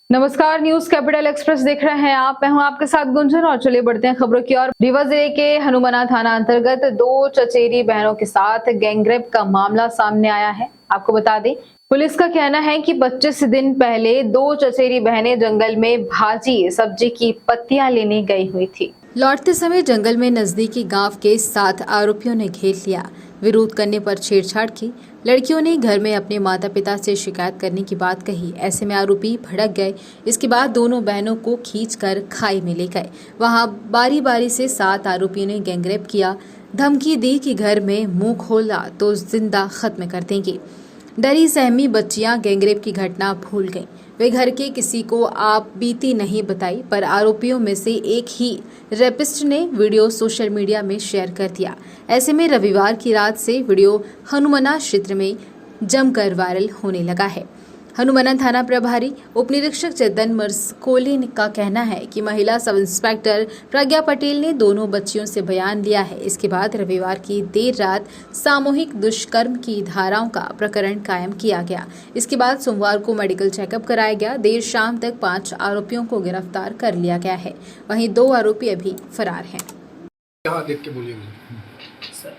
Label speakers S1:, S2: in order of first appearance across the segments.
S1: नमस्कार, news capital express देख रहे हैं आप। मैं हूं आपके साथ गुंजन और चलिए बढ़ते हैं खबरों की ओर। रीवा जिले के हनुमाना थाना अंतर्गत दो चचेरी बहनों के साथ गैंगरेप का मामला सामने आया है। आपको बता दें, पुलिस का कहना है कि 25 दिन पहले दो चचेरी बहनें जंगल में भाजी सब्जी की पत्तियां लेने गई हुई थी। लौटते समय जंगल में नजदीकी गांव के 7 आरोपियों ने घेर लिया। विरोध करने पर छेड़छाड़ की। लड़कियों ने घर में अपने माता पिता से शिकायत करने की बात कही। ऐसे में आरोपी भड़क गए। इसके बाद दोनों बहनों को खींचकर खाई में ले गए। वहां बारी बारी से 7 आरोपियों ने गैंगरेप किया। धमकी दी कि घर में मुंह खोला तो जिंदा खत्म कर देंगे। डरी सहमी बच्चियां गैंगरेप की घटना भूल गईं। वे घर के किसी को आप बीती नहीं बताई, पर आरोपियों में से एक ही रेपिस्ट ने वीडियो सोशल मीडिया में शेयर कर दिया। ऐसे में रविवार की रात से वीडियो हनुमाना क्षेत्र में जमकर वायरल होने लगा है। हनुमाना थाना प्रभारी उप निरीक्षक चेतन मरसकोले का कहना है कि महिला सब इंस्पेक्टर प्रज्ञा पटेल ने दोनों बच्चियों से बयान लिया है। इसके बाद रविवार की देर रात सामूहिक दुष्कर्म की धाराओं का प्रकरण कायम किया गया। इसके बाद सोमवार को मेडिकल चेकअप कराया गया। देर शाम तक 5 आरोपियों को गिरफ्तार कर लिया गया है। वहीं 2 आरोपी अभी फरार हैं।
S2: यहाँ देख के बोलिए
S3: सर,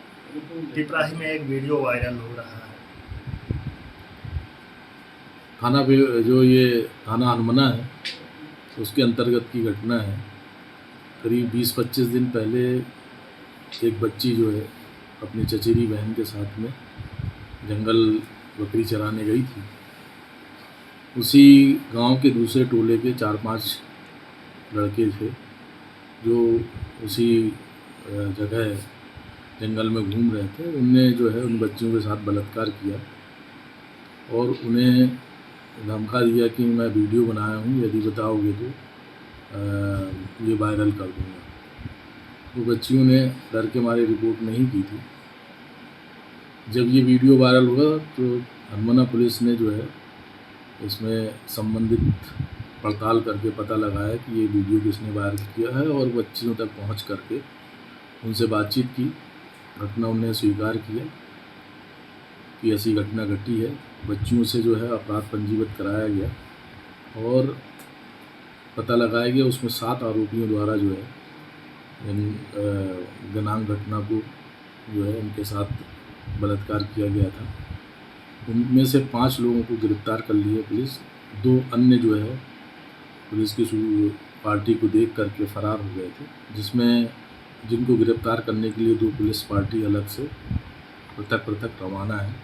S3: पिपराही में एक वीडियो वायरल हो रहा है।
S4: थाना पे जो ये थाना हनुमाना है उसके अंतर्गत की घटना है। करीब 20-25 दिन पहले एक बच्ची जो है अपनी चचेरी बहन के साथ में जंगल बकरी चराने गई थी। उसी गांव के दूसरे टोले के 4-5 लड़के थे जो उसी जगह जंगल में घूम रहे थे। उनने जो है उन बच्चियों के साथ बलात्कार किया और उन्हें धमका दिया कि मैं वीडियो बनाया हूँ, यदि बताओगे तो ये वायरल कर दूँगा। तो बच्चियों ने डर के मारे रिपोर्ट नहीं की थी। जब ये वीडियो वायरल हुआ तो हनुमाना पुलिस ने जो है इसमें संबंधित पड़ताल करके पता लगाया कि ये वीडियो किसने वायरल किया है और बच्चियों तक पहुंच करके उनसे बातचीत की। घटना उन्हें स्वीकार किया कि ऐसी घटना घटी है। बच्चियों से जो है अपराध पंजीबद्ध कराया गया और पता लगाया गया उसमें 7 आरोपियों द्वारा जो है इन दिनांक घटना को जो है उनके साथ बलात्कार किया गया था। उनमें से 5 लोगों को गिरफ्तार कर लिया पुलिस। 2 अन्य जो है पुलिस की पार्टी को देख करके फरार हो गए थे, जिसमें जिनको गिरफ्तार करने के लिए 2 पुलिस पार्टी अलग से पृथक रवाना है।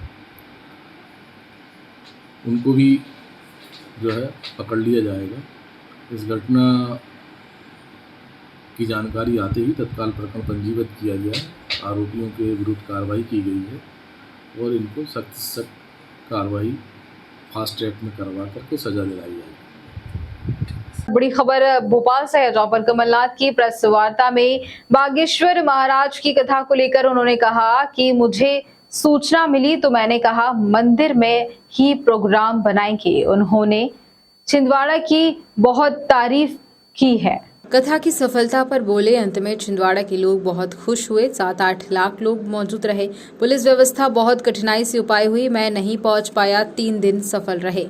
S4: उनको भी जो है पकड़ लिया जाएगा। इस घटना की जानकारी आते ही तत्काल प्रकरण पंजीबद्ध किया गया। आरोपियों के विरुद्ध कार्रवाई की गई है और इनको सख्त से सख्त कार्रवाई फास्ट ट्रैक में करवा करके सजा दिलाई जाएगी।
S1: बड़ी खबर भोपाल से है, जहां पर कमलनाथ की प्रेस वार्ता में बागेश्वर महाराज की कथा को लेकर उन्होंने कहा कि मुझे सूचना मिली तो मैंने कहा मंदिर में ही प्रोग्राम बनाएंगे। उन्होंने छिंदवाड़ा की बहुत तारीफ की है। कथा की सफलता पर बोले, अंत में छिंदवाड़ा के लोग बहुत खुश हुए। 7-8 लाख लोग मौजूद रहे। पुलिस व्यवस्था बहुत कठिनाई से उपाय हुई। मैं नहीं पहुंच पाया, 3 दिन सफल रहे।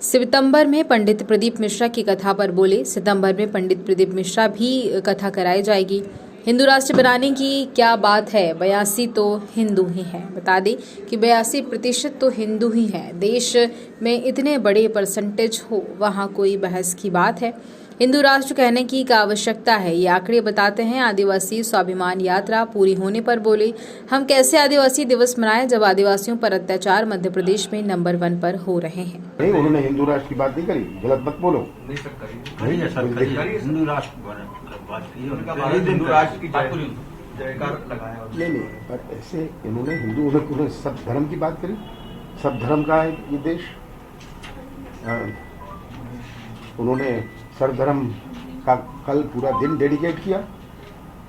S1: सितंबर में पंडित प्रदीप मिश्रा की कथा पर बोले, सितंबर में पंडित प्रदीप मिश्रा भी कथा कराई जाएगी। हिंदू राष्ट्र बनाने की क्या बात है, 82 तो हिंदू ही है। बता दें कि 82% तो हिंदू ही है। देश में इतने बड़े परसेंटेज हो, वहाँ कोई बहस की बात है। हिंदू राष्ट्र कहने की क्या आवश्यकता है, ये आंकड़े बताते हैं। आदिवासी स्वाभिमान यात्रा पूरी होने पर बोले, हम कैसे आदिवासी दिवस मनाएं जब आदिवासियों पर अत्याचार मध्य प्रदेश में नंबर 1 पर हो रहे हैं।
S2: नहीं, उन्होंने हिंदू राष्ट्र की बात नहीं करी, गलत मत बोलो।
S3: नहीं सर, हिंदू राष्ट्र हिंदू राष्ट्र की जयकार लगाया।
S2: नहीं, पर ऐसे इन्होंने उन्होंने सब धर्म की बात करी। सब धर्म का है ये देश। उन्होंने सर्वधर्म का कल पूरा दिन डेडिकेट किया।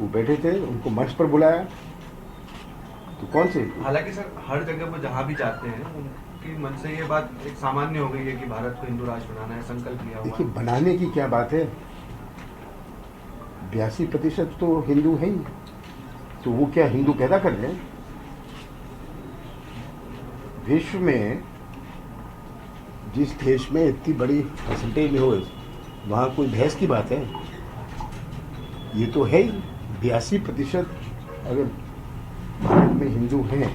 S2: वो बैठे थे, उनको मंच पर बुलाया तो कौन से।
S3: हालांकि सर हर जगह पर जहाँ भी जाते हैं उनकी मन से ये बात एक सामान्य हो गई है कि भारत को हिंदू राष्ट्र बनाना है, संकल्प लिया हुआ।
S2: देखिए, बनाने की क्या बात है, 82% तो हिंदू है ही, तो वो क्या हिंदू पैदा कर रहे हैं। विश्व में जिस देश में इतनी बड़ी परसेंटेज हो वहाँ कोई बहस की बात है? ये तो है ही 82% अगर भारत में हिंदू हैं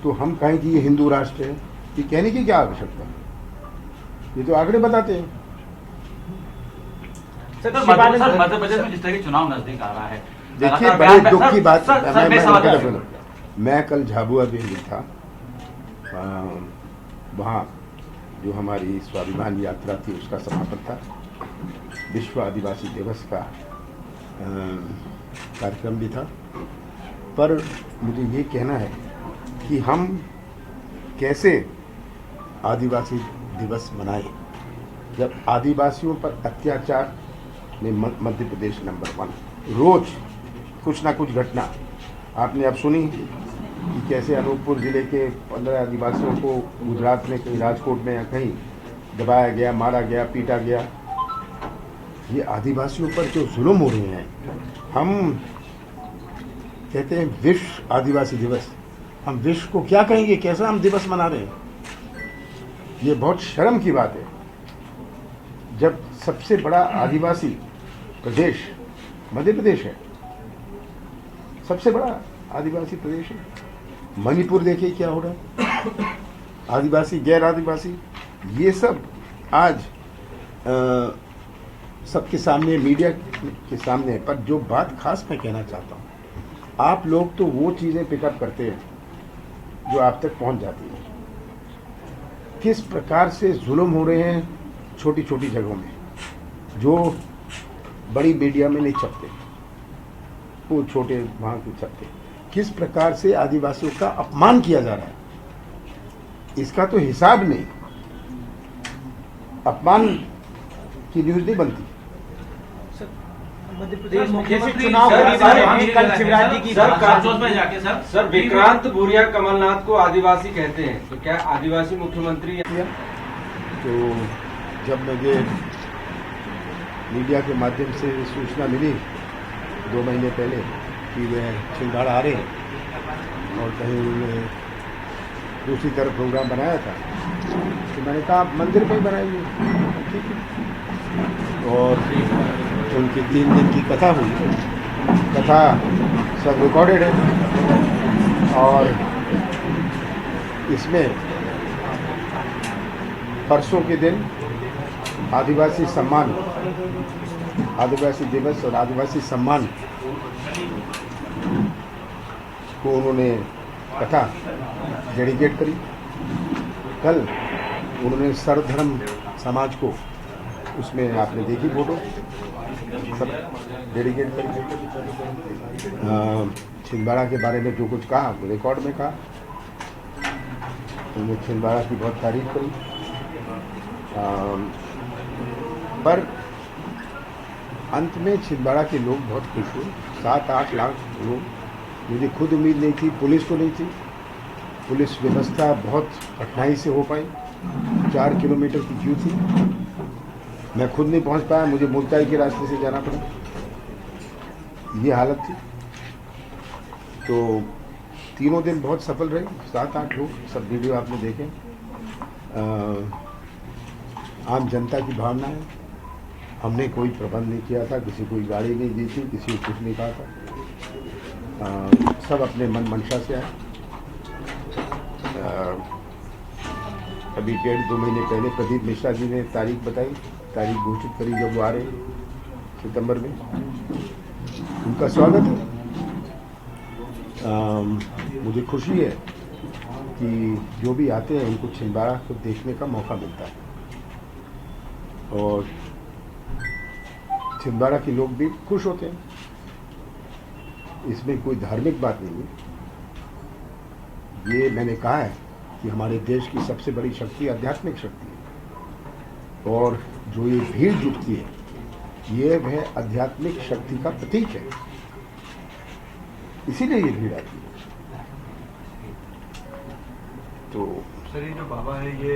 S2: तो हम कहें कि ये हिंदू राष्ट्र है, ये कहने की क्या आवश्यकता है? ये तो आंकड़े बताते हैं।
S5: सर मध्य प्रदेश में जिस तरह के चुनाव नजदीक आ रहा है,
S2: देखिए बड़े दुख की बात,
S5: सर,
S2: मैं कल झाबुआ दिल्ली था, वहाँ जो हमारी स्वाभिमान यात्रा थी उसका समापन था, विश्व आदिवासी दिवस का कार्यक्रम भी था। पर मुझे ये कहना है कि हम कैसे आदिवासी दिवस मनाएं जब आदिवासियों पर अत्याचार में मध्य प्रदेश नंबर 1, रोज कुछ ना कुछ घटना आपने अब सुनी कि कैसे अनूपपुर जिले के 15 आदिवासियों को गुजरात में कहीं राजकोट में या कहीं दबाया गया, मारा गया, पीटा गया। ये आदिवासियों पर जो जुल्म हो रहे हैं, हम कहते हैं विश्व आदिवासी दिवस, हम विश्व को क्या कहेंगे, कैसा हम दिवस मना रहे हैं? ये बहुत शर्म की बात है जब सबसे बड़ा आदिवासी प्रदेश मध्य प्रदेश है, सबसे बड़ा आदिवासी प्रदेश है। मणिपुर देखिए क्या हो रहा है, आदिवासी गैर आदिवासी, ये सब आज सबके सामने, मीडिया के सामने। पर जो बात खास मैं कहना चाहता हूँ, आप लोग तो वो चीज़ें पिकअप करते हैं जो आप तक पहुँच जाती हैं। किस प्रकार से जुल्म हो रहे हैं छोटी छोटी जगहों में, जो बड़ी मीडिया में नहीं छपते, वो छोटे वहाँ के छपते। किस प्रकार से आदिवासियों का अपमान किया जा रहा है, इसका तो हिसाब नहीं। अपमान की न्यूज़ नहीं बनती।
S6: मध्य प्रदेश में जैसे चुनाव कल शिवराज जी की
S5: सर
S6: विक्रांत भूरिया कमलनाथ को आदिवासी कहते हैं, तो क्या आदिवासी मुख्यमंत्री?
S2: तो जब मुझे मीडिया के माध्यम से सूचना मिली 2 महीने पहले कि वे छिंदवाड़ा आ रहे हैं और कहीं उन्होंने दूसरी तरफ प्रोग्राम बनाया था, तो मैंने कहा आप मंदिर पर ही बनाइए, ठीक है। और उनकी 3 दिन की कथा हुई, कथा सब रिकॉर्डेड है और इसमें परसों के दिन आदिवासी सम्मान, आदिवासी दिवस और आदिवासी सम्मान को उन्होंने कथा डेडिकेट करी। कल उन्होंने सर्वधर्म समाज को, उसमें आपने देखी फोटो, सब डेडिकेट करी। छिंदवाड़ा के बारे में जो कुछ कहा रिकॉर्ड में कहा, उन्होंने छिंदवाड़ा की बहुत तारीफ करी। पर अंत में छिंदवाड़ा के लोग बहुत खुश हुए, 7-8 लाख लोग। मुझे खुद उम्मीद नहीं थी, पुलिस को नहीं थी। पुलिस व्यवस्था बहुत कठिनाई से हो पाई, 4 किलोमीटर की क्यू थी, मैं खुद नहीं पहुंच पाया, मुझे मुल्ताई के रास्ते से जाना पड़ा, ये हालत थी। तो तीनों दिन बहुत सफल रहे, 7-8 लोग, सब वीडियो आपने देखे। आम जनता की भावना है, हमने कोई प्रबंध नहीं किया था, किसी कोई गाड़ी नहीं दी थी, किसी को कुछ नहीं कहा था, सब अपने मन मंशा से आए। अभी 1.5-2 महीने पहले प्रदीप मिश्रा जी ने तारीख बताई, तारीख घोषित करी जब वो आ रहे सितंबर में, उनका स्वागत है। मुझे खुशी है कि जो भी आते हैं उनको छिंदवाड़ा को देखने का मौका मिलता है और छिंदवाड़ा के लोग भी खुश होते हैं। इसमें कोई धार्मिक बात नहीं है। ये मैंने कहा है कि हमारे देश की सबसे बड़ी शक्ति आध्यात्मिक शक्ति है और जो ये भीड़ जुटती है, ये वह आध्यात्मिक शक्ति का प्रतीक है, इसीलिए ये भीड़ आती है। तो
S3: सर ये जो बाबा है, ये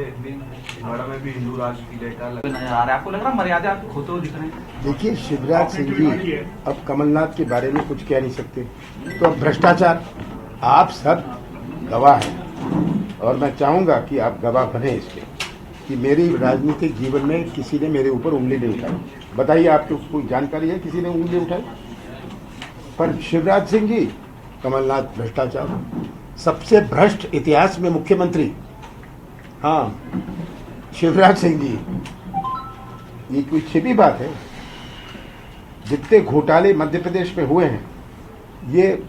S3: छिंदवाड़ा में भी हिंदू राष्ट्र की जयकार लगा
S5: नजर आ रहा है, आपको लग रहा है मर्यादा आपको खोते हुए दिख रहे हैं?
S2: देखिए, शिवराज सिंह जी अब कमलनाथ के बारे में कुछ कह नहीं सकते, तो अब भ्रष्टाचार, आप सब गवाह हैं और मैं चाहूंगा कि आप गवाह बने इसके। कि मेरी राजनीतिक जीवन में किसी ने मेरे ऊपर उंगली नहीं उठाई। बताइए, आपको कोई जानकारी है किसी ने उंगली उठाई? पर शिवराज सिंह जी, कमलनाथ भ्रष्टाचार, सबसे भ्रष्ट इतिहास में मुख्यमंत्री, हाँ शिवराज सिंह जी, ये कोई छिपी बात है? जितने घोटाले मध्य प्रदेश में हुए हैं, ये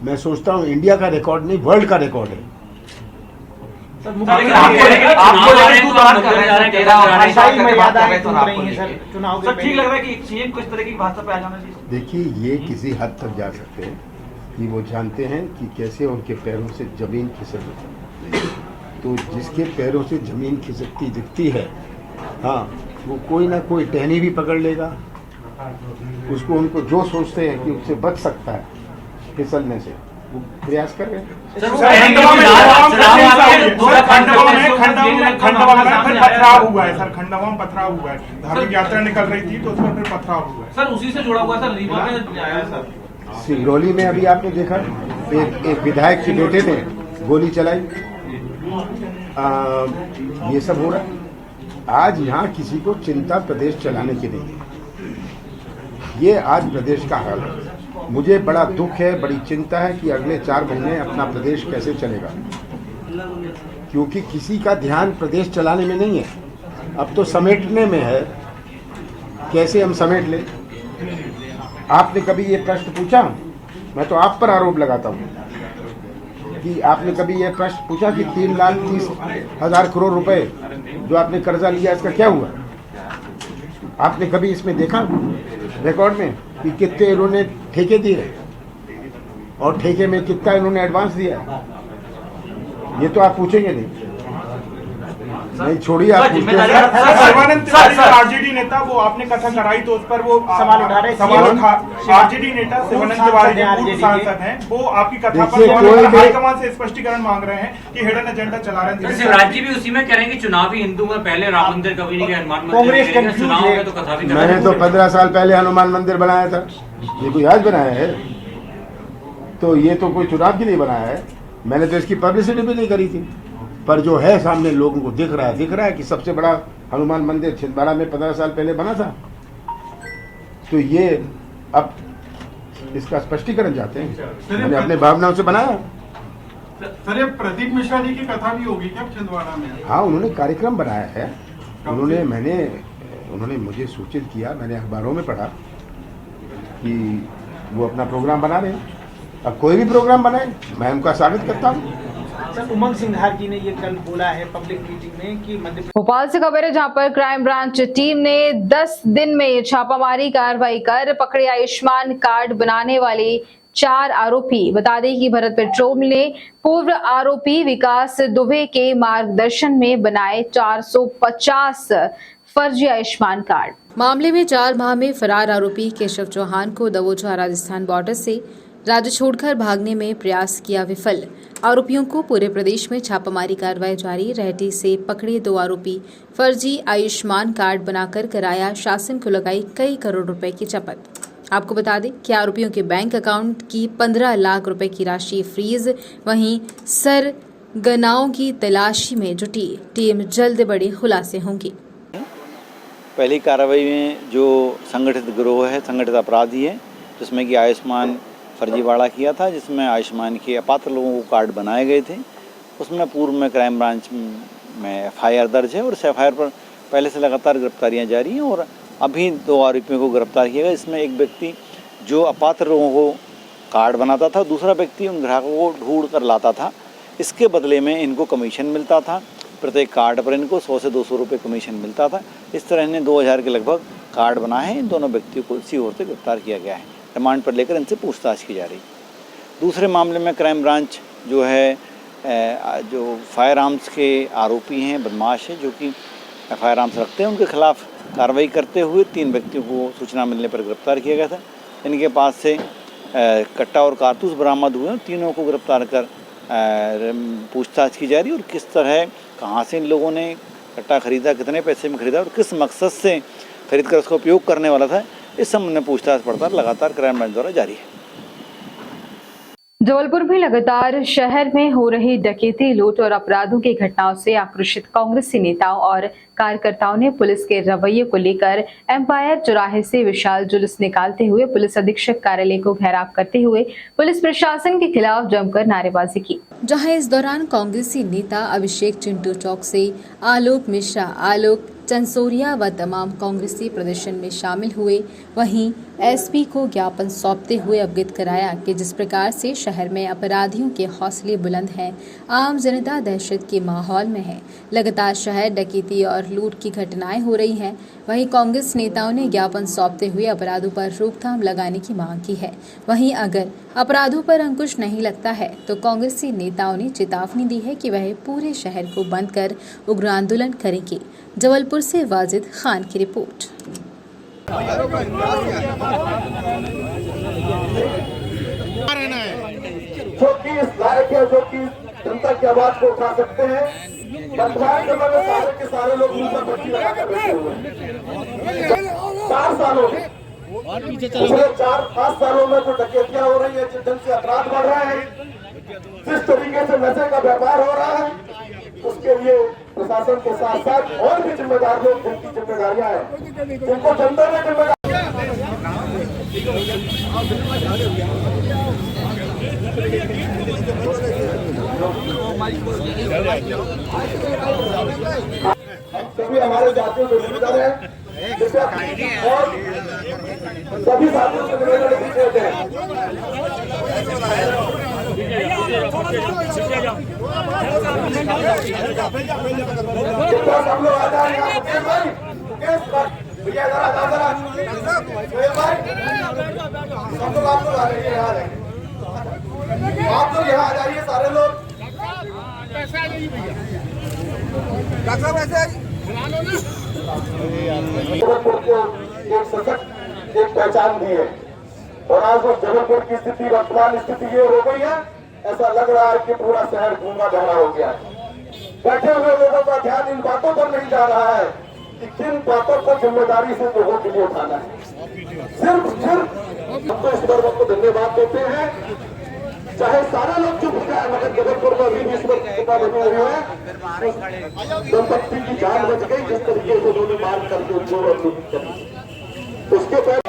S2: मैं सोचता हूँ इंडिया का रिकॉर्ड नहीं, वर्ल्ड का रिकॉर्ड है।
S5: ठीक लग रहा है कि सीएम को इस तरह की भाषा पे आ जाना चाहिए।
S2: देखिए, ये किसी हद तक जा सकते हैं कि वो जानते हैं कि कैसे उनके पैरों से जमीन खिसक, तो जिसके पैरों से जमीन खिसकती दिखती है, हाँ, वो कोई ना कोई टहनी भी पकड़ लेगा उसको। उनको जो सोचते हैं कि उससे बच सकता है फिसलने से, वो प्रयास कर रहे हैं।
S7: पथराव हुआ है सर, खंडवा में पथराव हुआ है। धार्मिक यात्रा निकल रही थी तो उस पर फिर पथराव हुआ है
S5: सर। उसी से जुड़ा हुआ सर, रीवा में आया सर।
S2: सिंगरौली में अभी आपने देखा, एक विधायक के बेटे ने गोली चलाई, ये सब हो रहा है। आज यहाँ किसी को चिंता प्रदेश चलाने की नहीं है। ये आज प्रदेश का हाल है। मुझे बड़ा दुख है, बड़ी चिंता है कि अगले 4 महीने अपना प्रदेश कैसे चलेगा, क्योंकि किसी का ध्यान प्रदेश चलाने में नहीं है, अब तो समेटने में है। कैसे हम समेट लें? आपने कभी ये प्रश्न पूछा? मैं तो आप पर आरोप लगाता हूँ कि आपने कभी ये प्रश्न पूछा कि 3,30,000 करोड़ रुपए जो आपने कर्जा लिया, इसका क्या हुआ? आपने कभी इसमें देखा रिकॉर्ड में कि कितने इन्होंने ठेके दिए और ठेके में कितना इन्होंने एडवांस दिया? ये तो आप पूछेंगे नहीं, छोड़िए, आप पूछते हैं।
S7: शिवानंद तिवारी आरजेडी नेता, वो आपने कथा कराई तो उस पर वो सवाल उठा रहे। आरजेडी नेता शिवानंद तिवारी पूर्व सांसद हैं, वो आपकी कथा पर हाईकमान से स्पष्टीकरण मांग रहे हैं कि हिडन एजेंडा चला रहे हैं।
S8: शिवराज जी भी उसी में करेंगे, चुनावी हिंदू में पहले राम मंदिर कभी नहीं गए, हनुमान मंदिर चुनाव में तो कथा भी।
S2: मैंने तो 15 साल पहले हनुमान मंदिर बनाया था, ये कोई आज बनाया है? तो ये तो कोई चुनाव के लिए बनाया है। मैंने तो इसकी पब्लिसिटी भी नहीं करी थी, पर जो है सामने लोगों को दिख रहा है कि सबसे बड़ा हनुमान मंदिर छिंदवाड़ा में 15 साल पहले बना था। तो ये अब इसका स्पष्टीकरण चाहते हैं, मैंने अपने भावनाओं से बनाया।
S7: सर, ये प्रदीप मिश्रा जी की कथा भी होगी क्या छिंदवाड़ा में?
S2: हाँ, उन्होंने कार्यक्रम बनाया है। उन्होंने मुझे सूचित किया, मैंने अखबारों में पढ़ा कि वो अपना प्रोग्राम बना रहे हैं। अब कोई भी प्रोग्राम बनाए, मैं उनका स्वागत करता हूँ।
S9: सर, उमंग सिंघार जी ने ये कल बोला है पब्लिक मीटिंग में कि मध्य
S1: भोपाल से खबर है, जहां पर क्राइम ब्रांच टीम ने 10 दिन में छापामारी कार्रवाई कर पकड़े आयुष्मान कार्ड बनाने वाले 4 आरोपी। बता दें कि भारत पेट्रोल ने पूर्व आरोपी विकास दुबे के मार्गदर्शन में बनाए 450 फर्जी आयुष्मान कार्ड। मामले में 4 माह में फरार आरोपी केशव चौहान को दवोचा राजस्थान बॉर्डर से राज्य छोड़कर भागने में प्रयास किया विफल। आरोपियों को पूरे प्रदेश में छापामारी कार्रवाई जारी। रहटी से पकड़े 2 आरोपी फर्जी आयुष्मान कार्ड बनाकर कराया शासन को लगाई कई करोड़ रुपए की चपत। आपको बता दें कि आरोपियों के बैंक अकाउंट की 15 लाख रुपए की राशि फ्रीज। वहीं सरगनाओं की तलाशी में जुटी टीम जल्द बड़े खुलासे होंगे।
S10: पहली कार्रवाई में जो संगठित गिरोह है, संगठित अपराधी है, जिसमें कि आयुष्मान फर्जीवाड़ा किया था, जिसमें आयुष्मान के अपात्र लोगों को कार्ड बनाए गए थे। उसमें पूर्व में क्राइम ब्रांच में FIR दर्ज है और इस FIR पर पहले से लगातार गिरफ्तारियां जारी हैं और अभी 2 आरोपियों को गिरफ्तार किया गया। इसमें एक व्यक्ति जो अपात्र लोगों को कार्ड बनाता था, दूसरा व्यक्ति उन ग्राहकों को ढूंढ कर लाता था। इसके बदले में इनको कमीशन मिलता था, प्रत्येक कार्ड पर इनको 100 से 200 रुपये कमीशन मिलता था। इस तरह इन्हें 2000 के लगभग कार्ड बनाए हैं। इन दोनों व्यक्तियों को इसी ओर से गिरफ्तार किया गया है। रिमांड पर लेकर इनसे पूछताछ की जा रही। दूसरे मामले में क्राइम ब्रांच जो है जो फायर आर्म्स के आरोपी हैं, बदमाश हैं, जो कि फायर आर्म्स रखते हैं, उनके खिलाफ कार्रवाई करते हुए 3 व्यक्तियों को सूचना मिलने पर गिरफ्तार किया गया था। इनके पास से कट्टा और कारतूस बरामद हुए। तीनों को गिरफ्तार कर पूछताछ की जा रही है और किस तरह, कहाँ से इन लोगों ने कट्टा खरीदा, कितने पैसे में खरीदा और किस मकसद से खरीद कर उसका उपयोग करने वाला था, इस संबंध में पूछताछ पड़ताल लगातार क्राइम ब्रांच द्वारा जारी है।
S1: जबलपुर में लगातार शहर में हो रही डकैती, लूट और अपराधों की घटनाओं से आक्रोशित कांग्रेसी नेताओं और कार्यकर्ताओं ने पुलिस के रवैये को लेकर एम्पायर चौराहे से विशाल जुलूस निकालते हुए पुलिस अधीक्षक कार्यालय को घेराव करते हुए पुलिस प्रशासन के खिलाफ जमकर नारेबाजी की। जहां इस दौरान कांग्रेसी नेता अभिषेक चिंटू चौक से आलोक मिश्रा, आलोक चंसोरिया व तमाम कांग्रेसी प्रदर्शन में शामिल हुए। वहीं एसपी को ज्ञापन सौंपते हुए अवगत कराया कि जिस प्रकार से शहर में अपराधियों के हौसले बुलंद हैं, आम जनता दहशत के माहौल में है। लगातार शहर डकैती और लूट की घटनाएं हो रही हैं। वहीं कांग्रेस नेताओं ने ज्ञापन सौंपते हुए अपराधों पर रोकथाम लगाने की मांग की है। वहीं अगर अपराधों पर अंकुश नहीं लगता है तो कांग्रेसी नेताओं ने चेतावनी दी है कि वह पूरे शहर को बंद कर उग्र आंदोलन करेंगे। जबलपुर से वाजिद खान की रिपोर्ट।
S11: जो कि इस लायक है, जो कि जनता की आवाज को उठा सकते हैं। वर्तमान समय में सारे के सारे लोग मुंह पर पट्टी लगाकर बैठे हुए हैं। 4 सालों में, पिछले 4-5 सालों में जो डकैतियां हो रही है, जिस ढंग से अपराध बढ़ रहे हैं, जिस तरीके से नशे का व्यापार हो रहा है, उसके लिए प्रशासन के साथ साथ और भी जिम्मेदार लोग, जिनकी जिम्मेदारियां हैं, जिनको जनता ने जिम्मेदार सभी हमारे जातियों के जिम्मेदार हैं, जिसे और सभी साथियों से निवेदन करते हैं। हम लोग आ जाएंगे भैया, आप लोग आ जाइए, आप लोग यहाँ आ जाइए सारे लोग। जबलपुर को एक सशक्त एक पहचान दी है और आज वो जबलपुर की स्थिति, वर्तमान स्थिति ये हो गई है, ऐसा लग रहा है कि पूरा शहर गूंगा बहरा हो गया है। बैठे हुए लोगों का ध्यान इन बातों पर नहीं जा रहा है कि किन बातों को जिम्मेदारी से लोगों के लिए उठाना है। सिर्फ हमको इस पर को धन्यवाद देते हैं, चाहे सारे लोग चुप हो जाए, मगर जबलपुर में अभी भी इस वक्त बनी हुई है। दंपत्ति की जान बच गई, जिस तरीके से उन्होंने मार करके उनको उसके बाद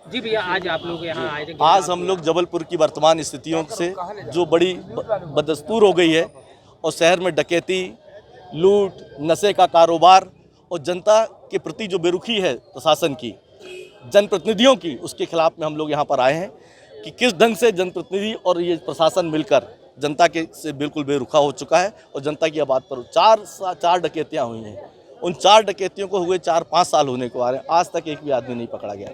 S5: जी भैया, आज आप लोग यहाँ आए थे।
S12: आज हम लोग जबलपुर की वर्तमान स्थितियों से जो बड़ी बदस्तूर हो गई है और शहर में डकैती, लूट, नशे का कारोबार और जनता के प्रति जो बेरुखी है प्रशासन की, जनप्रतिनिधियों की, उसके खिलाफ में हम लोग यहाँ पर आए हैं कि किस ढंग से जनप्रतिनिधि और ये प्रशासन मिलकर जनता के से बिल्कुल बेरुखा हो चुका है और जनता की आबाद पर 4 डकैतियाँ हुई हैं। उन 4 डकैतियों को हुए 4-5 साल होने को आ रहे हैं, आज तक एक भी आदमी नहीं पकड़ा गया।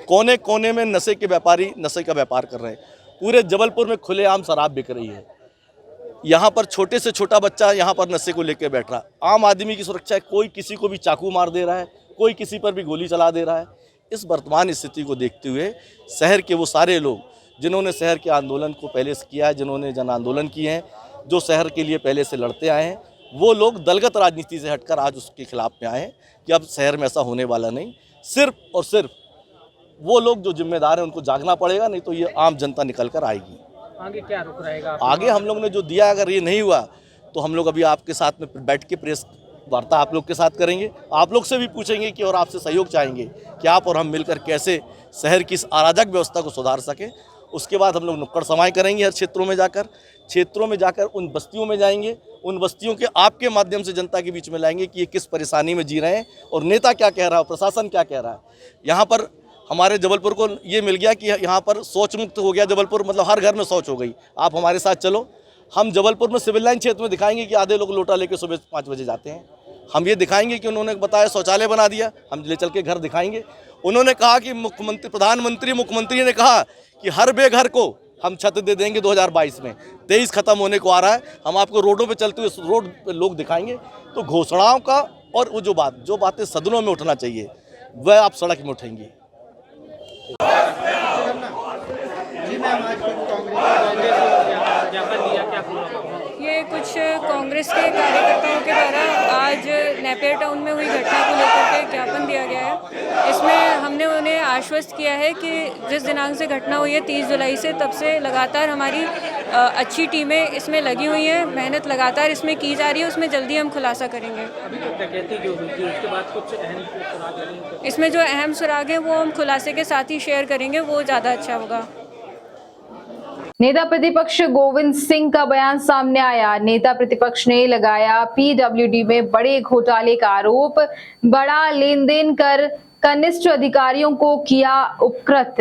S12: कोने कोने में नशे के व्यापारी नशे का व्यापार कर रहे हैं। पूरे जबलपुर में खुलेआम शराब बिक रही है। यहाँ पर छोटे से छोटा बच्चा यहाँ पर नशे को लेकर बैठ रहा है। आम आदमी की सुरक्षा है, कोई किसी को भी चाकू मार दे रहा है, कोई किसी पर भी गोली चला दे रहा है। इस वर्तमान स्थिति को देखते हुए शहर के वो सारे लोग जिन्होंने शहर के आंदोलन को पहले से किया है, जिन्होंने जन आंदोलन किए हैं, जो शहर के लिए पहले से लड़ते आए हैं, वो लोग दलगत राजनीति से हटकर आज उसके खिलाफ में आए हैं कि अब शहर में ऐसा होने वाला नहीं। सिर्फ और सिर्फ वो लोग जो जिम्मेदार हैं उनको जागना पड़ेगा, नहीं तो ये आम जनता निकल कर आएगी।
S5: आगे क्या रुक रहेगा?
S12: आगे हम लोग ने जो दिया, अगर ये नहीं हुआ तो हम लोग अभी आपके साथ में बैठ के प्रेस वार्ता आप लोग के साथ करेंगे, आप लोग से भी पूछेंगे कि और आपसे सहयोग चाहेंगे कि आप और हम मिलकर कैसे शहर की इस अराजक व्यवस्था को सुधार सकें। उसके बाद हम लोग नुक्कड़ समाएं करेंगे हर क्षेत्रों में जाकर उन बस्तियों में जाएंगे, उन बस्तियों के आपके माध्यम से जनता के बीच में लाएंगे कि ये किस परेशानी में जी रहे हैं और नेता क्या कह रहा है, प्रशासन क्या कह रहा है। यहाँ पर हमारे जबलपुर को ये मिल गया कि यहाँ पर शौच मुक्त हो गया जबलपुर, मतलब हर घर में शौच हो गई। आप हमारे साथ चलो, हम जबलपुर में सिविल लाइन क्षेत्र में दिखाएंगे कि आधे लोग लोटा लेके सुबह 5 बजे जाते हैं। हम ये दिखाएंगे कि उन्होंने बताया शौचालय बना दिया, हम ले चल के घर दिखाएंगे। उन्होंने कहा कि मुख्यमंत्री ने कहा कि हर बेघर को हम छत दे देंगे 2022 में, 23 खत्म होने को आ रहा है। हम आपको रोडों पे चलते हुए रोड पे लोग दिखाएंगे। तो घोषणाओं का और वो जो बातें सदनों में उठना चाहिए वह आप सड़क में उठेंगी।
S13: ये कुछ कांग्रेस के कार्यकर्ताओं के द्वारा आज नेपियर टाउन में हुई घटना को लेकर के ज्ञापन दिया गया है। इसमें हमने उन्हें आश्वस्त किया है कि जिस दिनांक से घटना हुई है 30 जुलाई से, तब से लगातार हमारी अच्छी टीमें इसमें लगी हुई हैं, मेहनत लगातार इसमें की जा रही है, उसमें जल्दी हम खुलासा करेंगे।
S5: अभी तो डकैती जो हुई थी उसके बाद कुछ अहम सुराग लगे,
S13: इसमें जो अहम सुराग हैं वो हम खुलासे के साथ ही शेयर करेंगे, वो ज़्यादा अच्छा होगा।
S1: नेता प्रतिपक्ष गोविंद सिंह का बयान सामने आया। नेता प्रतिपक्ष ने लगाया पीडब्ल्यूडी में बड़े घोटाले का आरोप, बड़ा लेन देन कर कनिष्ठ अधिकारियों को किया उपकृत।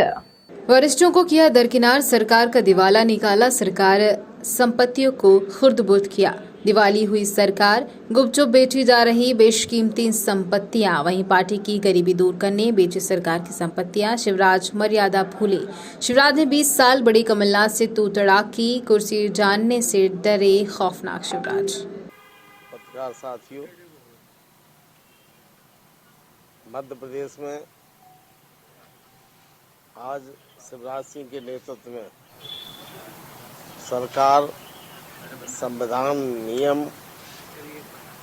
S1: वरिष्ठों को किया दरकिनार, सरकार का दिवाला निकाला, सरकार संपत्तियों को खुर्द-बुर्द किया। दिवाली हुई सरकार, गुपचुप बेची जा रही बेशकीमती संपत्तियां, वहीं पार्टी की गरीबी दूर करने बेची सरकार की संपत्तियां। शिवराज मर्यादा भूले। शिवराज ने 20 साल बड़ी कमलनाथ से तू तड़ाक की, कुर्सी जानने से डरे खौफनाक शिवराज।
S14: पत्रकार साथियों, मध्य प्रदेश में आज शिवराज सिंह के नेतृत्व में सरकार संविधान, नियम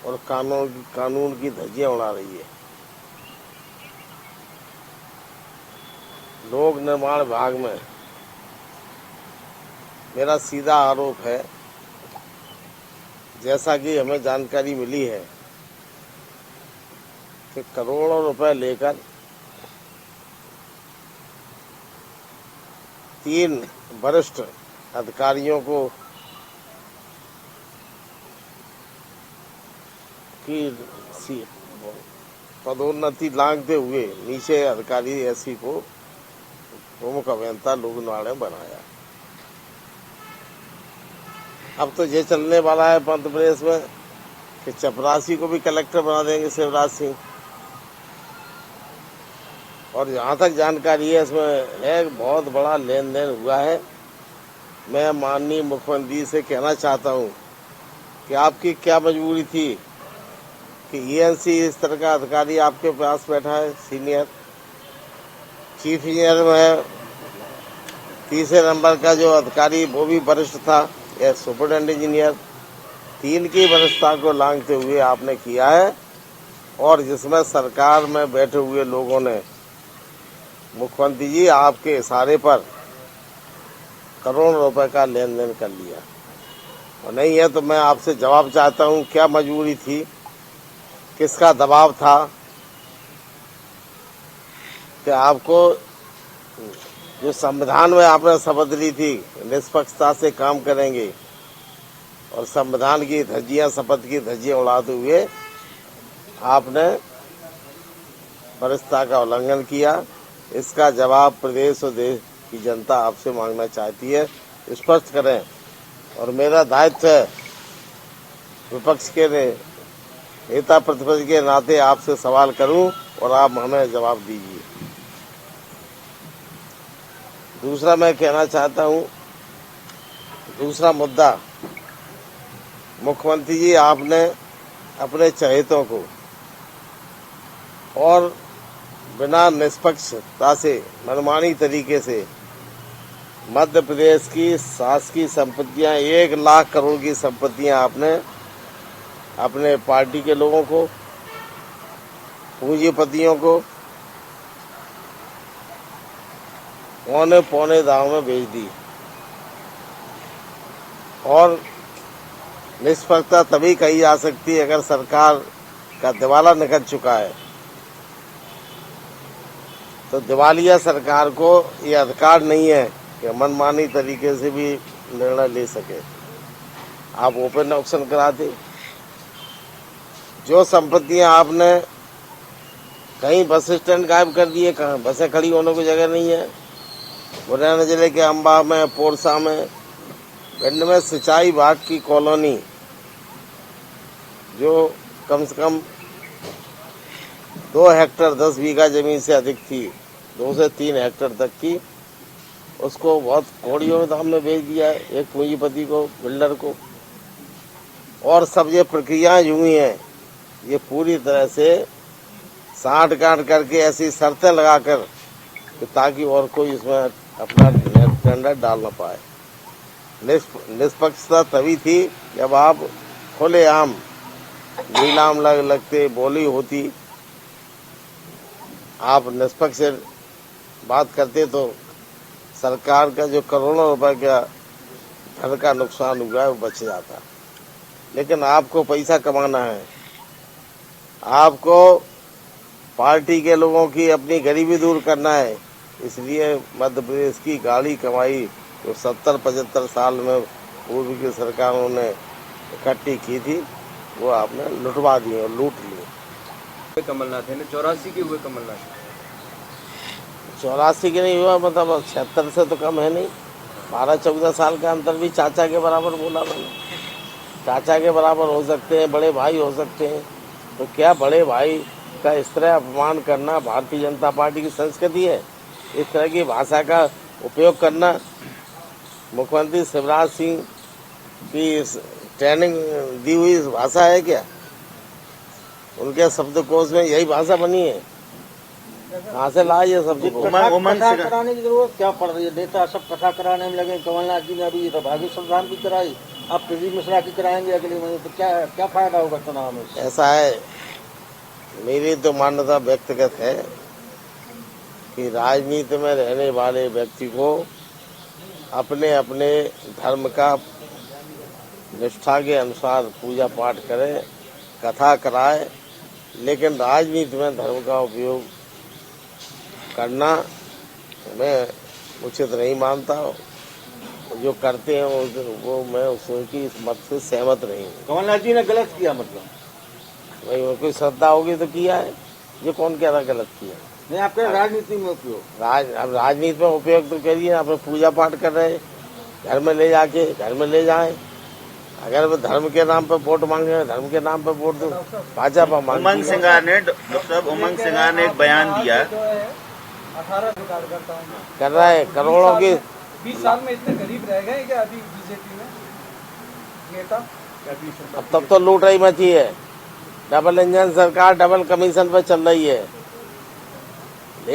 S14: और कानून की धज्जियां उड़ा रही है। लोक निर्माण विभाग में मेरा सीधा आरोप है, जैसा कि हमें जानकारी मिली है कि करोड़ों रुपए लेकर 3 वरिष्ठ अधिकारियों को की पदोन्नति लांघते हुए नीचे अधिकारी एससी को प्रमुख अभियंता लोक निर्माण बनाया। अब तो ये चलने वाला है मध्य प्रदेश में कि चपरासी को भी कलेक्टर बना देंगे शिवराज सिंह। और जहाँ तक जानकारी है, इसमें एक बहुत बड़ा लेन देन हुआ है। मैं माननीय मुख्यमंत्री से कहना चाहता हूँ कि आपकी क्या मजबूरी थी कि ईएनसी इस तरह का अधिकारी आपके पास बैठा है। सीनियर चीफ इंजीनियर में 3 नंबर का जो अधिकारी वो भी वरिष्ठ था, यह सुपरिटेंडेंट इंजीनियर, 3 की वरिष्ठता को लांघते हुए आपने किया है। और जिसमें सरकार में बैठे हुए लोगों ने मुख्यमंत्री जी आपके इशारे पर करोड़ों रुपए का लेन देन कर लिया। और नहीं है तो मैं आपसे जवाब चाहता हूँ, क्या मजबूरी थी, किसका दबाव था कि आपको जो संविधान में आपने शपथ ली थी निष्पक्षता से काम करेंगे और संविधान की धज्जियां, शपथ की धज्जियां उड़ाते हुए आपने वरिष्ठता का उल्लंघन किया। इसका जवाब प्रदेश और देश की जनता आपसे मांगना चाहती है, स्पष्ट करें। और मेरा दायित्व है विपक्ष के नेता प्रतिपक्ष के नाते आपसे सवाल करूं और आप हमें जवाब दीजिए। दूसरा मैं कहना चाहता हूं, दूसरा मुद्दा, मुख्यमंत्री जी आपने अपने चहेतों को और बिना निष्पक्षता से मनमानी तरीके से मध्य प्रदेश की शासकीय संपत्तियां 1 लाख करोड़ की संपत्तियां आपने अपने पार्टी के लोगों को, पूंजीपतियों को औने पौने दाव में बेच दी। और निष्पक्षता तभी कही जा सकती है अगर सरकार का दिवाला निकल चुका है। तो दिवालिया सरकार को ये अधिकार नहीं है कि मनमानी तरीके से भी निर्णय ले सके। आप ओपन ऑक्शन कराते, जो संपत्तियां आपने कहीं बस स्टैंड गायब कर दिए, कहाँ बसें खड़ी होने की जगह नहीं है। मुरैना जिले के अम्बा में, पोरसा में, पिंड में सिंचाई विभाग की कॉलोनी जो कम से कम 2 हेक्टेयर 10 बीघा जमीन से अधिक थी, 2 से 3 हेक्टेयर तक की, उसको बहुत कौड़ियों दाम में बेच दिया है एक पूंजीपति को, बिल्डर को। और सब ये प्रक्रियाएं हुई हैं, ये पूरी तरह से साठ गांठ करके ऐसी शर्तें लगाकर ताकि और कोई इसमें अपना टेंडर डाल ना पाए। निष्पक्षता तभी थी जब आप खुलेआम नीलाम लगते, बोली होती, आप निष्पक्ष बात करते तो सरकार का जो करोड़ों रुपए का धन का नुकसान हुआ है वो बच जाता। लेकिन आपको पैसा कमाना है, आपको पार्टी के लोगों की अपनी गरीबी दूर करना है, इसलिए मध्य प्रदेश की गाड़ी कमाई जो 70-75 साल में पूर्व की सरकारों ने इकट्ठी की थी वो आपने लुटवा दी और लूट ली।
S6: कमलनाथ है ना, 84 के हुए कमलनाथ,
S14: 84 के नहीं हुआ, मतलब 76 से तो कम है नहीं। 12-14 साल का अंतर भी चाचा के बराबर बोला मैंने। चाचा के बराबर हो सकते हैं, बड़े भाई हो सकते हैं, तो क्या बड़े भाई का इस तरह अपमान करना भारतीय जनता पार्टी की संस्कृति है? इस तरह की भाषा का उपयोग करना मुख्यमंत्री शिवराज सिंह की ट्रेनिंग दी हुई भाषा है क्या? उनके शब्दकोश में यही भाषा बनी है? कहाँ से लाए ये शब्दकोश?
S9: कथा कराने की जरूरत क्या पड़ रही है? नेता सब कथा कराने में लगे। कमलनाथ जी ने अभी भाग्य श्रद्धांजलि भी कराई, आप प्रदीप मिश्रा की कराएंगे अगले महीने, तो क्या फायदा होगा चुनाव में?
S14: ऐसा है, मेरी तो मान्यता व्यक्तिगत है कि राजनीति में रहने वाले व्यक्ति को अपने अपने धर्म का निष्ठा के अनुसार पूजा पाठ करे, कथा कराए, लेकिन राजनीति में धर्म का उपयोग करना मैं उचित नहीं मानता। जो करते हैं वो मैं उसकी इस मत से सहमत नहीं हूँ।
S9: कमलनाथ जी ने गलत किया, मतलब
S14: भाई कोई श्रद्धा होगी तो किया है, ये कौन कह रहा गलत किया?
S9: नहीं, आपके राजनीति में उपयोग,
S14: अब राजनीति में उपयोग तो करिए, आप पूजा पाठ कर रहे, घर में ले जाके घर में ले जाए। अगर वो धर्म के नाम पे वोट मांगे, धर्म के नाम पे वोट दो, भाजपा मांगे।
S15: उमंग सिंगार ने, डॉक्टर साहब उमंग सिंगार ने एक बयान दिया,
S9: 18
S14: कर रहा है करोड़ों की।
S9: 20 साल में इतने गरीब रह गए क्या अभी बीजेपी में नेता?
S14: अब तक तो लूट रही मची है। डबल इंजन सरकार डबल कमीशन पे चल रही है।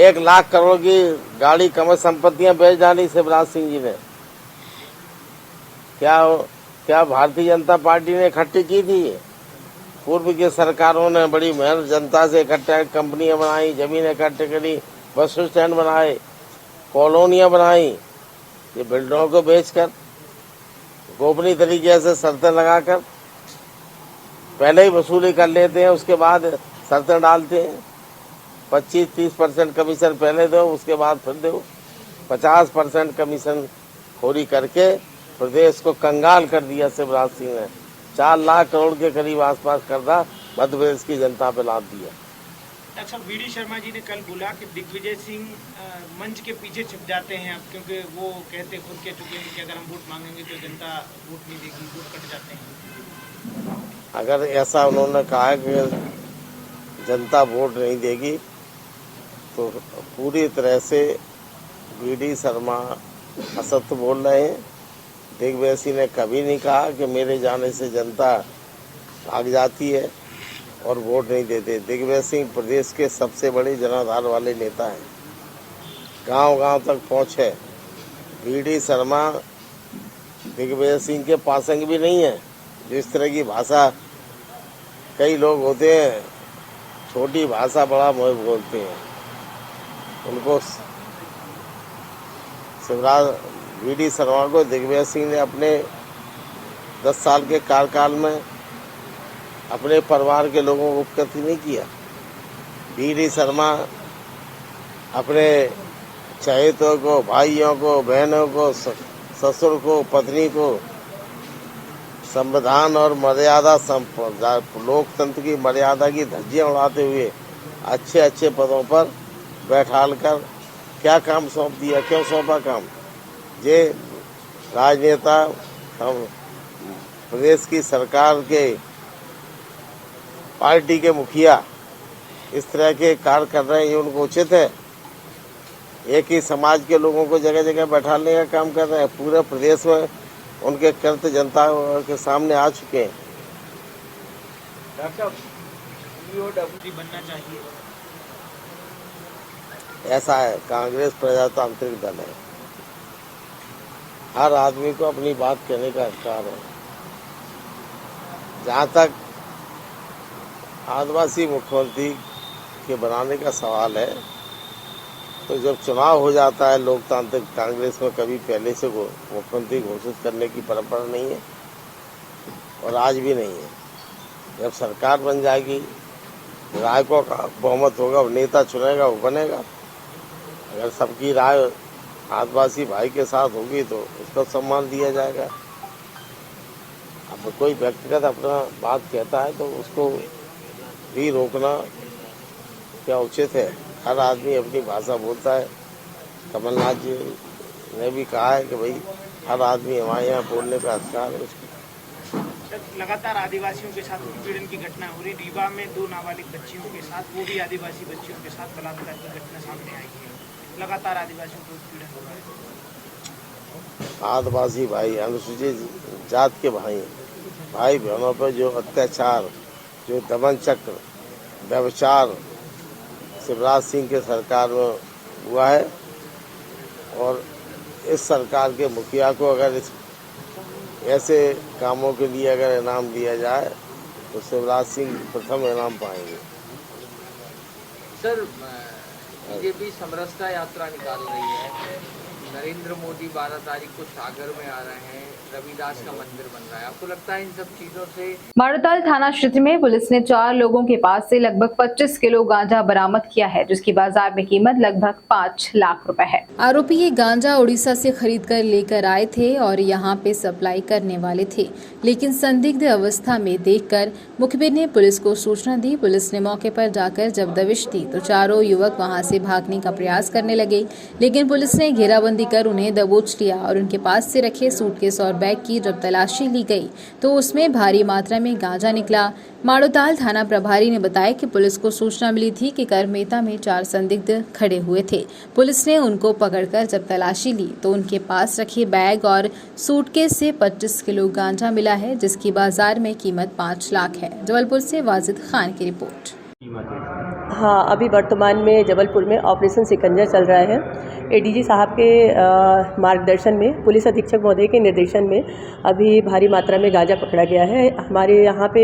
S14: 1 लाख करोड़ की गाड़ी कम संपत्तियां बेच डाली शिवराज सिंह जी ने। क्या भारतीय जनता पार्टी ने इकट्ठी की थी? पूर्व की सरकारों ने बड़ी मेहनत जनता से इकट्ठा कंपनियां बनाई, जमीनें इकट्ठे करी, बस स्टैंड बनाए, कॉलोनियां बनाई। ये बिल्डरों को बेचकर गोपनीय तरीके से शर्तें लगाकर पहले ही वसूली कर लेते हैं, उसके बाद शर्तें डालते हैं। 25-30% कमीशन पहले दो, उसके बाद फिर दो। 50% कमीशन खोरी करके प्रदेश को कंगाल कर दिया शिवराज सिंह ने। 4 लाख करोड़ के करीब आसपास कर्जा मध्य प्रदेश की जनता पे लाद दिया।
S9: डॉक्टर साहब, वीडी शर्मा जी ने कल बोला कि दिग्विजय सिंह मंच के पीछे छिप जाते हैं अब, क्योंकि वो कहते खुद के चुके हैं कि अगर हम वोट मांगेंगे तो जनता वोट नहीं देगी, वोट कट जाते हैं।
S14: अगर ऐसा उन्होंने कहा कि जनता वोट नहीं देगी तो पूरी तरह से वीडी शर्मा असत्य बोल रहे हैं। दिग्विजय सिंह ने कभी नहीं कहा कि मेरे जाने से जनता भाग जाती है और वोट नहीं देते। दिग्विजय सिंह प्रदेश के सबसे बड़े जनाधार वाले नेता हैं, गांव-गांव तक पहुंच है। वीडी शर्मा दिग्विजय सिंह के पासंग भी नहीं है। जिस तरह की भाषा कई लोग होते हैं, छोटी भाषा बड़ा मोह बोलते हैं, उनको वीडी शर्मा को दिग्विजय सिंह ने अपने 10 साल के कार्यकाल में अपने परिवार के लोगों को उपकृत नहीं किया। वी.डी. शर्मा अपने चहेतों को, भाइयों को, बहनों को, ससुर को, पत्नी को संविधान और मर्यादा लोकतंत्र की मर्यादा की धज्जियां उड़ाते हुए अच्छे अच्छे पदों पर बैठाल कर क्या काम सौंप दिया, क्यों सौंपा काम? ये राजनेता हम प्रदेश की सरकार के पार्टी के मुखिया इस तरह के कार्य कर रहे हैं, ये उनको उचित है? एक ही समाज के लोगों को जगह जगह बैठाने का काम कर रहे हैं। पूरे प्रदेश में उनके कृत्य जनता के सामने आ चुके हैं।
S9: डॉक्टर बनना चाहिए,
S14: ऐसा है, कांग्रेस प्रजातांत्रिक दल है, हर आदमी को अपनी बात कहने का अधिकार है। जहाँ तक आदिवासी मुख्यमंत्री के बनाने का सवाल है, तो जब चुनाव हो जाता है, लोकतांत्रिक कांग्रेस में कभी पहले से मुख्यमंत्री घोषित करने की परंपरा नहीं है और आज भी नहीं है। जब सरकार बन जाएगी, विधायकों का बहुमत होगा, वो नेता चुनेगा, वो बनेगा। अगर सबकी राय आदिवासी भाई के साथ होगी तो उसका सम्मान दिया जाएगा। अब कोई व्यक्तिगत अपना बात कहता है तो उसको भी रोकना क्या उचित है? हर आदमी अपनी भाषा बोलता है। कमलनाथ जी ने भी कहा है कि भाई हर आदमी हमारे यहाँ बोलने का अधिकार है उसको।
S9: लगातार आदिवासियों के साथ उत्पीड़न की घटना हो रही। रीवा में 2 नाबालिग बच्चियों के साथ, वो भी आदिवासी बच्चियों के साथ बलात्कार की घटना सामने आई है। लगातार आदिवासियों को उत्पीड़न हो रहा है।
S14: आदिवासी भाई, अनुसूचित जात के भाई बहनों पर जो अत्याचार, जो दमन चक्र, व्यभिचार शिवराज सिंह के सरकार में हुआ है, और इस सरकार के मुखिया को अगर इस ऐसे कामों के लिए अगर इनाम दिया जाए तो शिवराज सिंह प्रथम इनाम पाएंगे।
S16: सर, बीजेपी समरसता यात्रा निकाल रही है। नरेंद्र मोदी 12 तारीख को सागर में आ रहे हैं, रविदास का मंदिर बन रहा है। आपको लगता है इन सब चीजों से?
S1: मारूताल थाना क्षेत्र में पुलिस ने 4 लोगों के पास से लगभग 25 किलो गांजा बरामद किया है, जिसकी बाजार में कीमत लगभग 5 लाख रुपए है। आरोपी ये गांजा उड़ीसा से खरीद कर लेकर आए थे और यहां पे सप्लाई करने वाले थे, लेकिन संदिग्ध अवस्था में देखकर मुखबिर ने पुलिस को सूचना दी। पुलिस ने मौके पर जाकर जब दबिश दी तो चारों युवक वहां से भागने का प्रयास करने लगे, लेकिन पुलिस ने घेराबंदी कर उन्हें दबोच लिया और उनके पास से रखे सूटकेस और बैग की जब तलाशी ली गई तो उसमें भारी मात्रा में गांजा निकला। मारूताल थाना प्रभारी ने बताया कि पुलिस को सूचना मिली थी कि करमेता में 4 संदिग्ध खड़े हुए थे। पुलिस ने उनको पकड़कर जब तलाशी ली तो उनके पास रखे बैग और सूटकेस से 25 किलो गांजा मिला है, जिसकी बाजार में कीमत 5 लाख है। जबलपुर से वाजिद खान की रिपोर्ट।
S17: हाँ, अभी वर्तमान में जबलपुर में ऑपरेशन सिकंजा चल रहा है। एडीजी साहब के मार्गदर्शन में, पुलिस अधीक्षक महोदय के निर्देशन में अभी भारी मात्रा में गांजा पकड़ा गया है। हमारे यहाँ पे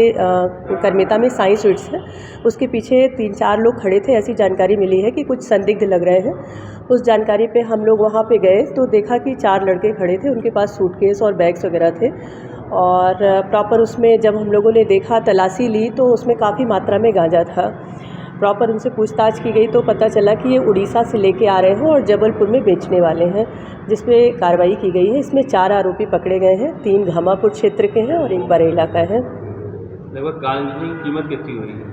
S17: करमेता में साई स्वीट्स है, उसके पीछे 3-4 लोग खड़े थे, ऐसी जानकारी मिली है कि कुछ संदिग्ध लग रहे हैं। उस जानकारी पे हम लोग वहाँ पे गए तो देखा कि 4 लड़के खड़े थे, उनके पास सूटकेस और बैग्स वगैरह थे और प्रॉपर उसमें जब हम लोगों ने देखा, तलाशी ली तो उसमें काफ़ी मात्रा में गांजा था। प्रॉपर उनसे पूछताछ की गई तो पता चला कि ये उड़ीसा से लेके आ रहे हैं और जबलपुर में बेचने वाले हैं, जिसमें कार्रवाई की गई है। इसमें 4 आरोपी पकड़े गए हैं, 3 घामापुर क्षेत्र के हैं और 1 बरेला का है।
S6: लगभग गांजे की कीमत कितनी हुई है?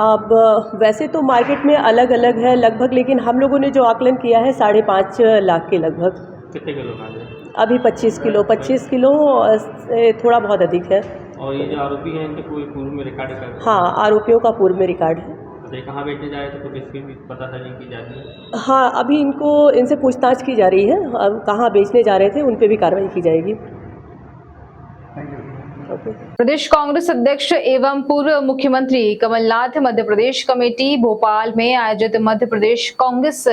S17: अब वैसे तो मार्केट में अलग अलग है लगभग, लेकिन हम लोगों ने जो आकलन किया है 5.5 लाख के लगभग।
S6: कितने किलो गांजा? अभी
S17: 25 किलो से थोड़ा बहुत अधिक है।
S6: और ये जो आरोपी हैं इनके कोई पूर्व में रिकॉर्ड है?
S17: हाँ, आरोपियों का पूर्व में रिकॉर्ड है।
S6: कहाँ बेचने जा रहे थे, कुछ इसकी भी पता नहीं की जाती है?
S17: हाँ, अभी इनसे पूछताछ की जा रही है। अब कहाँ बेचने जा रहे थे उन पे भी कार्रवाई की जाएगी।
S1: प्रदेश कांग्रेस अध्यक्ष एवं पूर्व मुख्यमंत्री कमलनाथ मध्य प्रदेश कमेटी भोपाल में आयोजित मध्य प्रदेश कांग्रेस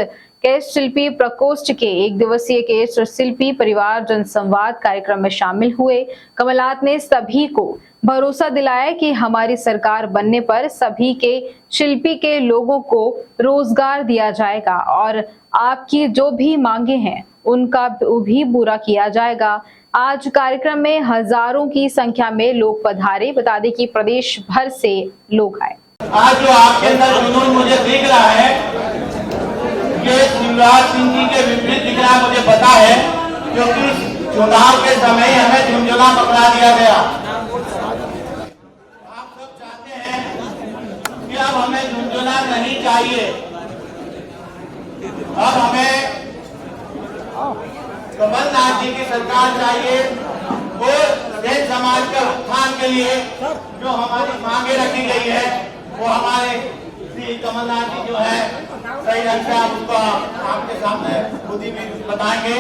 S1: केश शिल्पी प्रकोष्ठ के 1 दिवसीय केश शिल्पी परिवार जनसंवाद कार्यक्रम में शामिल हुए। कमलनाथ ने सभी को भरोसा दिलाया कि हमारी सरकार बनने पर सभी के शिल्पी के लोगों को रोजगार दिया जाएगा और आपकी जो भी मांगे हैं उनका भी पूरा किया जाएगा। आज कार्यक्रम में हजारों की संख्या में लोग पधारे। बता दें कि प्रदेश भर से लोग आए।
S18: आज जो आपके अंदर जुनून मुझे दिख रहा है, ये शिवराज सिंह जी के विपरीत दिख रहा है, मुझे पता है, क्योंकि चुनाव के समय हमें झुंझुना पकड़ा दिया गया। आप सब चाहते हैं कि अब हमें झुंझुना नहीं चाहिए, अब हमें कमलनाथ जी की सरकार चाहिए और देश समाज के उत्थान के लिए जो हमारी मांगे रखी गई है वो हमारे श्री कमलनाथ जी जो है सही ढंग से आप उसको आपके सामने खुद ही भी बताएंगे।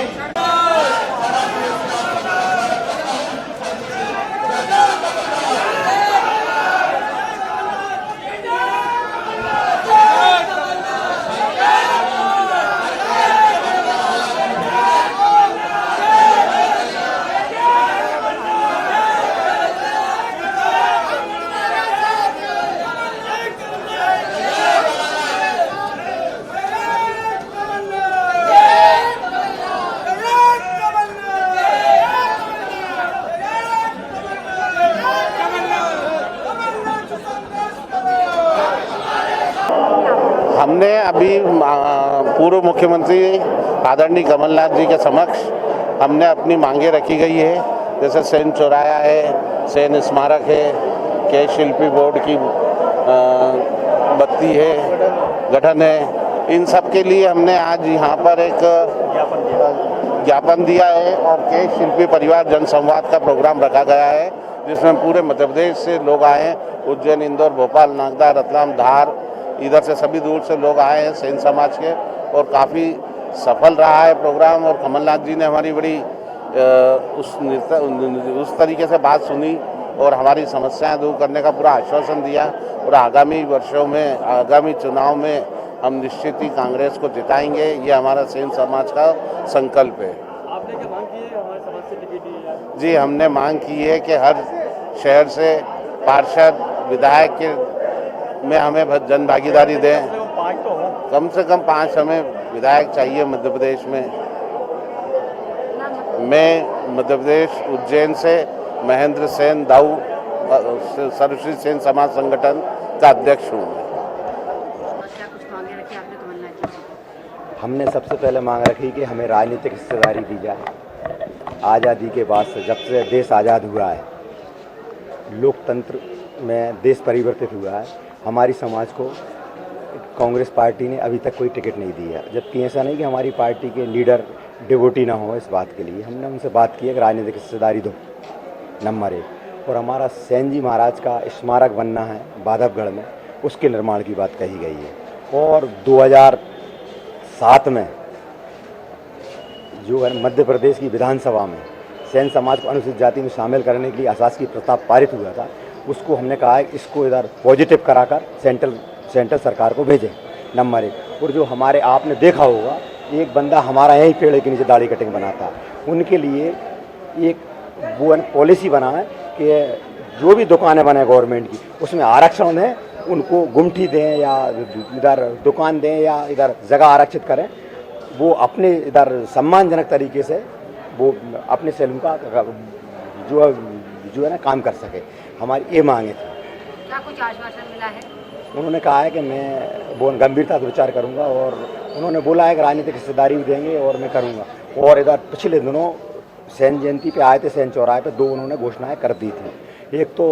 S19: हमने अभी पूर्व मुख्यमंत्री आदरणीय कमलनाथ जी के समक्ष हमने अपनी मांगे रखी गई है, जैसे सेन चौराया है, सेन स्मारक है, केश शिल्पी बोर्ड की बत्ती है, गठन है, इन सब के लिए हमने आज यहाँ पर एक ज्ञापन दिया है और केश शिल्पी परिवार जनसंवाद का प्रोग्राम रखा गया है, जिसमें पूरे मध्य प्रदेश से लोग आए हैं। उज्जैन, इंदौर, भोपाल, नागदा, रतलाम, धार, इधर से सभी दूर से लोग आए हैं सेन समाज के, और काफ़ी सफल रहा है प्रोग्राम। और कमलनाथ जी ने हमारी बड़ी उस तरीके से बात सुनी और हमारी समस्याएं दूर करने का पूरा आश्वासन दिया। और आगामी वर्षों में, आगामी चुनाव में हम निश्चित ही कांग्रेस को जिताएंगे, ये हमारा सेन समाज का संकल्प है।
S20: आपने क्या मांग की है हमारे समाज से टिकट?
S19: जी, हमने मांग की है कि हर शहर से पार्षद, विधायक के में हमें जन भागीदारी दें। कम से कम 5 हमें विधायक चाहिए मध्य प्रदेश में। मैं मध्य प्रदेश उज्जैन से महेंद्र सेन दाऊ सर्वश्री सेन समाज संगठन का अध्यक्ष हूँ।
S21: हमने सबसे पहले मांग रखी कि हमें राजनीतिक हिस्सेदारी दी जाए। आज़ादी के बाद से, जब से देश आज़ाद हुआ है, लोकतंत्र में देश परिवर्तित हुआ है, हमारी समाज को कांग्रेस पार्टी ने अभी तक कोई टिकट नहीं दी है। जबकि ऐसा नहीं कि हमारी पार्टी के लीडर डिवोटी ना हो इस बात के लिए। हमने उनसे बात की है कि राजनीतिक हिस्सेदारी दो, नंबर 1। और हमारा सेन जी महाराज का स्मारक बनना है बांधवगढ़ में, उसके निर्माण की बात कही गई है। और 2007 में जो है मध्य प्रदेश की विधानसभा में सेन समाज को अनुसूचित जाति में शामिल करने के लिए अशासकीय प्रस्ताव पारित हुआ था, उसको हमने कहा है इसको इधर पॉजिटिव कराकर सेंट्रल सरकार को भेजें, नंबर 1। और जो हमारे, आपने देखा होगा, एक बंदा हमारा यहीं पेड़ के नीचे दाढ़ी कटिंग बनाता है, उनके लिए एक वो पॉलिसी बना है कि जो भी दुकानें बने गवर्नमेंट की, उसमें आरक्षण दें, उनको गुमठी दें या इधर दुकान दें या इधर जगह आरक्षित करें, वो अपने इधर सम्मानजनक तरीके से वो अपने सैलून का जो है ना काम कर सके। हमारी ये मांगे थी।
S22: क्या कुछ आश्वासन मिला है?
S21: उन्होंने कहा है कि मैं वो गंभीरता से विचार करूंगा, और उन्होंने बोला है कि राजनीतिक हिस्सेदारी भी देंगे और मैं करूंगा। और इधर पिछले दिनों सेन जयंती पे आए थे, सेन चौराहे पे 2 उन्होंने घोषणाएं कर दी थी। एक तो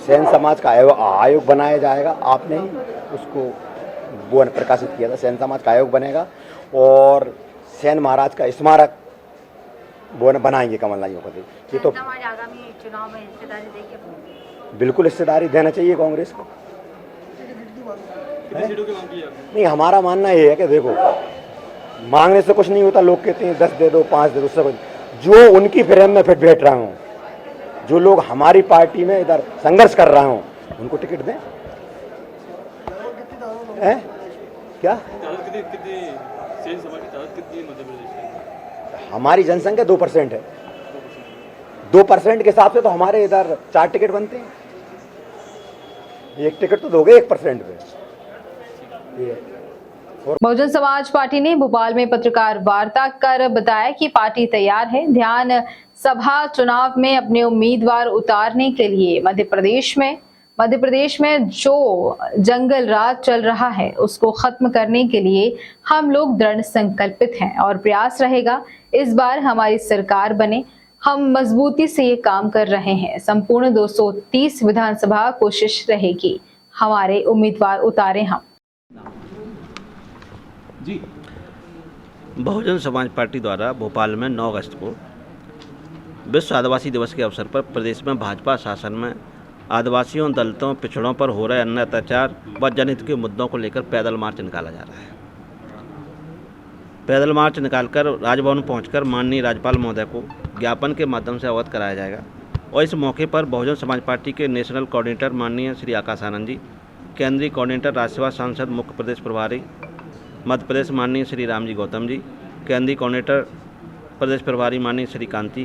S21: सेन समाज का आयोग बनाया जाएगा, आपने ही उसको वो प्रकाशित किया था, सेन समाज का आयोग बनेगा, और सेन महाराज का स्मारक वो बनाएंगे कमलनाथ जी को। ये तो
S22: आगामी चुनाव में हिस्सेदारी देगी?
S21: बिल्कुल हिस्सेदारी देना चाहिए कांग्रेस को। नहीं, हमारा मानना ये है कि देखो, मांगने से कुछ नहीं होता। लोग कहते हैं 10 दे दो, 5 दे दो, सब जो उनकी फ्रेम में फिट बैठ रहा हूँ, जो लोग हमारी पार्टी में इधर संघर्ष कर रहा हूँ, उनको टिकट दें। क्या हमारी जनसंख्या 2% है। 2% के हिसाब से तो हमारे इधर 4 टिकट बनते हैं। 1 टिकट तो दोगे 1% पे।
S1: बहुजन समाज पार्टी ने भोपाल में पत्रकार वार्ता कर बताया कि पार्टी तैयार है ध्यान सभा चुनाव में अपने उम्मीदवार उतारने के लिए। मध्य प्रदेश में जो जंगल राज चल रहा है उसको खत्म करने के लिए हम लोग दृढ़ संकल्पित हैं और प्रयास रहेगा इस बार हमारी सरकार बने। हम मजबूती से ये काम कर रहे हैं। संपूर्ण 230 विधानसभा कोशिश रहेगी हमारे उम्मीदवार उतारे हम।
S3: जी बहुजन समाज पार्टी द्वारा भोपाल में 9 अगस्त को विश्व आदिवासी दिवस के अवसर पर प्रदेश में भाजपा शासन में आदिवासियों, दलितों, पिछड़ों पर हो रहे अन्य अत्याचार व जनहित के मुद्दों को लेकर पैदल मार्च निकाला जा रहा है। पैदल मार्च निकालकर राजभवन पहुंचकर माननीय राज्यपाल महोदय को ज्ञापन के माध्यम से अवगत कराया जाएगा। और इस मौके पर बहुजन समाज पार्टी के नेशनल कोऑर्डिनेटर माननीय श्री आकाश आनंद जी, केंद्रीय कोऑर्डिनेटर राज्यसभा सांसद मुख्य प्रदेश प्रभारी मध्य प्रदेश माननीय श्री रामजी गौतम जी, केंद्रीय कोऑर्डिनेटर प्रदेश प्रभारी माननीय श्री कांति,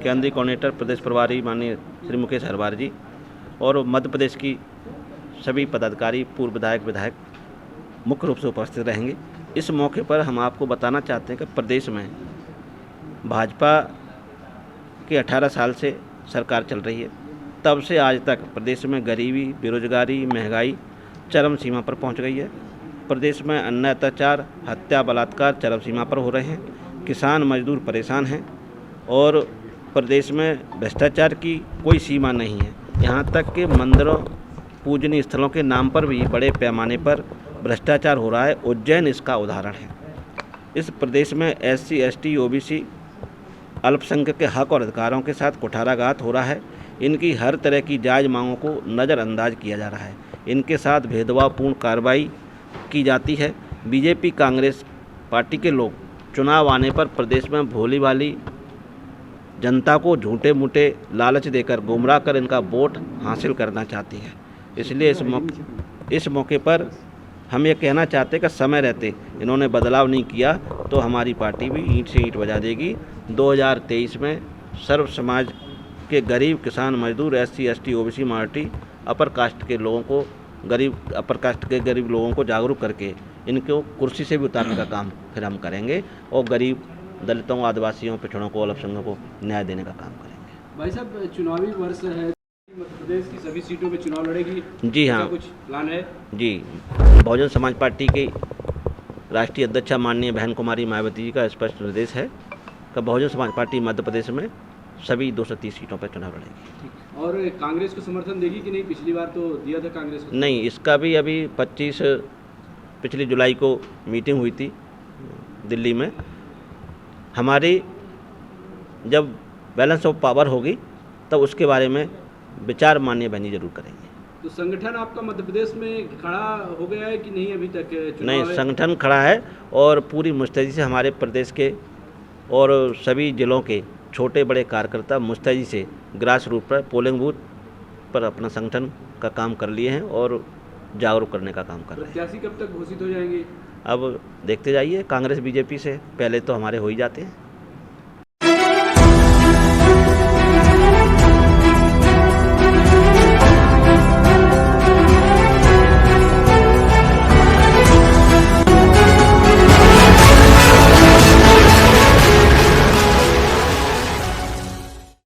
S3: केंद्रीय कोऑर्डिनेटर प्रदेश प्रभारी माननीय श्री मुकेश हरवार जी और मध्य प्रदेश की सभी पदाधिकारी, पूर्व विधायक मुख्य रूप से उपस्थित रहेंगे। इस मौके पर हम आपको बताना चाहते हैं कि प्रदेश में भाजपा के 18 साल से सरकार चल रही है। तब से आज तक प्रदेश में गरीबी, बेरोजगारी, महंगाई चरम सीमा पर पहुंच गई है। प्रदेश में अन्य अत्याचार, हत्या, बलात्कार चरम सीमा पर हो रहे हैं। किसान मजदूर परेशान हैं और प्रदेश में भ्रष्टाचार की कोई सीमा नहीं है। यहाँ तक कि मंदिरों, पूजनीय स्थलों के नाम पर भी बड़े पैमाने पर भ्रष्टाचार हो रहा है। उज्जैन इसका उदाहरण है। इस प्रदेश में SC, ST, OBC अल्पसंख्यक के हक और अधिकारों के साथ कुठाराघात हो रहा है। इनकी हर तरह की जायज़ मांगों को नज़रअंदाज किया जा रहा है। इनके साथ भेदभावपूर्ण कार्रवाई की जाती है। बीजेपी कांग्रेस पार्टी के लोग चुनाव आने पर प्रदेश में भोली भाली जनता को झूठे मूठे लालच देकर गुमराह कर इनका वोट हासिल करना चाहती है। इसलिए इस मौके पर हम ये कहना चाहते हैं कि समय रहते इन्होंने बदलाव नहीं किया तो हमारी पार्टी भी ईंट से ईंट बजा देगी। 2023 में सर्व समाज के गरीब, किसान, मजदूर, SC, ST, OBC minority, upper caste के लोगों को गरीब लोगों को जागरूक करके इनको कुर्सी से भी उतारने का काम फिर हम करेंगे और गरीब दलितों, आदिवासियों, पिछड़ों को, अल्पसंख्यकों को न्याय देने का काम करेंगे।
S20: भाई साहब, चुनावी वर्ष है, मध्य प्रदेश की सभी सीटों पे चुनाव लड़ेगी?
S3: जी हाँ,
S20: कुछ प्लान है? जी,
S3: बहुजन समाज पार्टी की राष्ट्रीय अध्यक्षा माननीय बहन कुमारी मायावती जी का स्पष्ट निर्देश है कि बहुजन समाज पार्टी मध्य प्रदेश में सभी 230 सीटों पर चुनाव लड़ेगी।
S20: और कांग्रेस को समर्थन देगी कि नहीं? पिछली बार तो दिया था कांग्रेस को।
S3: नहीं, इसका भी अभी पिछली जुलाई को मीटिंग हुई थी दिल्ली में। हमारी जब बैलेंस ऑफ पावर होगी तब उसके बारे में विचार माननीय बहन जी जरूर करेंगे।
S20: तो संगठन आपका मध्य प्रदेश में खड़ा हो गया है कि नहीं अभी तक?
S3: नहीं, संगठन खड़ा है और पूरी मुस्तैदी से हमारे प्रदेश के और सभी जिलों के छोटे बड़े कार्यकर्ता मुस्तैदी से ग्रास रूट पर पोलिंग बूथ पर अपना संगठन का काम कर लिए हैं और जागरूक करने का काम कर रहे हैं।
S20: प्रत्याशी कब तक घोषित हो जाएंगे?
S3: अब देखते जाइए, कांग्रेस बीजेपी से पहले तो हमारे हो ही जाते हैं।